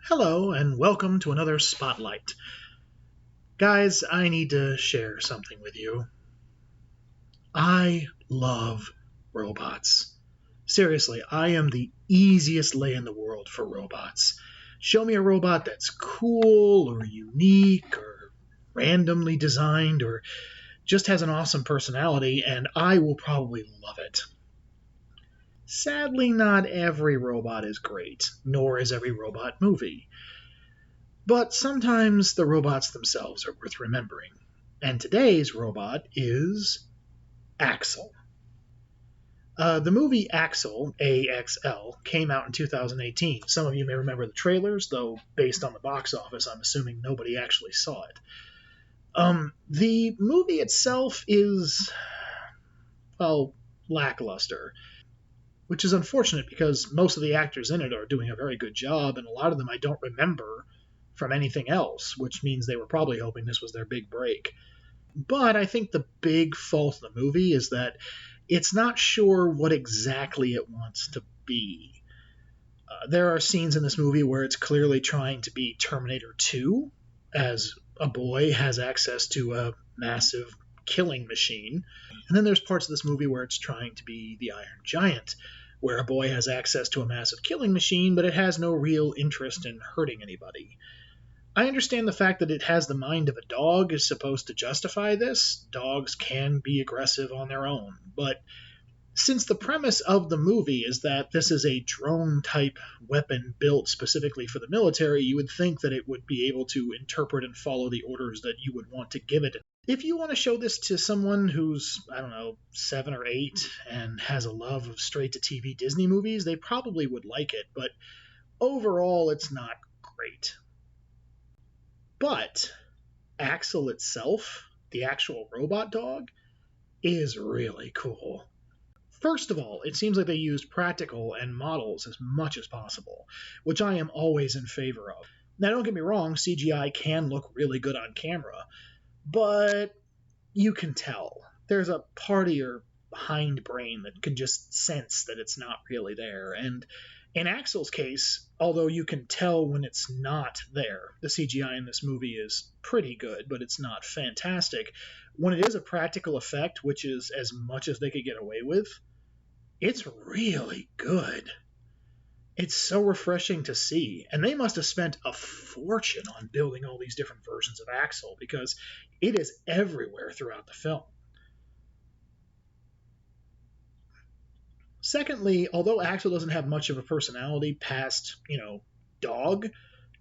Hello, and welcome to another Spotlight. Guys, I need to share something with you. I love robots. Seriously, I am the easiest lay in the world for robots. Show me a robot that's cool or unique or randomly designed or just has an awesome personality, and I will probably love it. Sadly, not every robot is great, nor is every robot movie. But sometimes the robots themselves are worth remembering. And today's robot is A.X.L. The movie A.X.L, A.X.L, came out in 2018. Some of you may remember the trailers, though based on the box office, I'm assuming nobody actually saw it. The movie itself is, well, lackluster, which is unfortunate because most of the actors in it are doing a very good job, and a lot of them I don't remember from anything else, which means they were probably hoping this was their big break. But I think the big fault of the movie is that it's not sure what exactly it wants to be. There are scenes in this movie where it's clearly trying to be Terminator 2, as a boy has access to a massive killing machine. And then there's parts of this movie where it's trying to be the Iron Giant, where a boy has access to a massive killing machine, but it has no real interest in hurting anybody. I understand the fact that it has the mind of a dog is supposed to justify this. Dogs can be aggressive on their own. But since the premise of the movie is that this is a drone-type weapon built specifically for the military, you would think that it would be able to interpret and follow the orders that you would want to give it. If you want to show this to someone who's, 7 or 8 and has a love of straight-to-TV Disney movies, they probably would like it. But overall, it's not great. But A.X.L itself, the actual robot dog, is really cool. First of all, it seems like they used practical and models as much as possible, which I am always in favor of. Now, don't get me wrong, CGI can look really good on camera, but you can tell. There's a part of your hindbrain that can just sense that it's not really there, and in A.X.L's case, although you can tell when it's not there, the CGI in this movie is pretty good, but it's not fantastic. When it is a practical effect, which is as much as they could get away with, it's really good. It's so refreshing to see, and they must have spent a fortune on building all these different versions of A.X.L because it is everywhere throughout the film. Secondly, although A.X.L doesn't have much of a personality past, dog,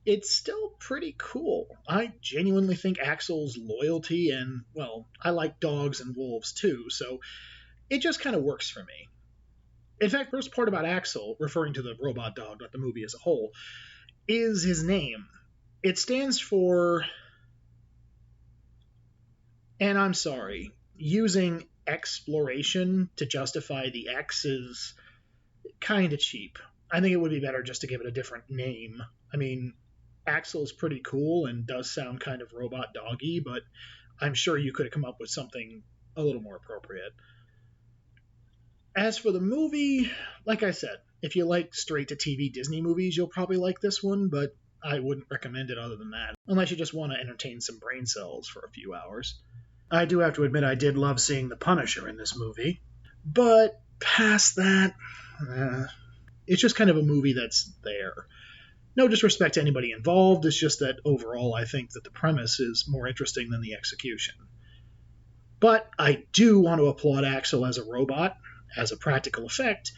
it's still pretty cool. I genuinely think A.X.L's loyalty and, well, I like dogs and wolves too, so it just kind of works for me. In fact, the first part about A.X.L, referring to the robot dog, not the movie as a whole, is his name. It stands for, and I'm sorry, using exploration to justify the X is kind of cheap. I think it would be better just to give it a different name. I mean, A.X.L is pretty cool and does sound kind of robot doggy, but I'm sure you could have come up with something a little more appropriate. As for the movie, like I said, if you like straight-to-TV Disney movies, you'll probably like this one, but I wouldn't recommend it other than that, unless you just want to entertain some brain cells for a few hours. I do have to admit I did love seeing the Punisher in this movie, but past that, it's just kind of a movie that's there. No disrespect to anybody involved, it's just that overall I think that the premise is more interesting than the execution. But I do want to applaud A.X.L as a robot, as a practical effect,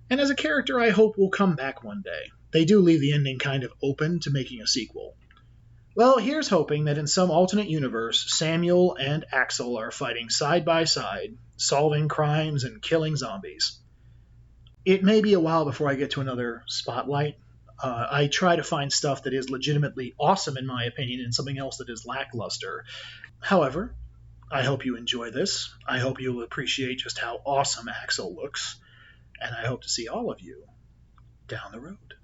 and as a character I hope will come back one day. They do leave the ending kind of open to making a sequel. Well, here's hoping that in some alternate universe, Samuel and A.X.L are fighting side by side, solving crimes and killing zombies. It may be a while before I get to another Spotlight. I try to find stuff that is legitimately awesome in my opinion and something else that is lackluster. However, I hope you enjoy this. I hope you'll appreciate just how awesome A.X.L looks. And I hope to see all of you down the road.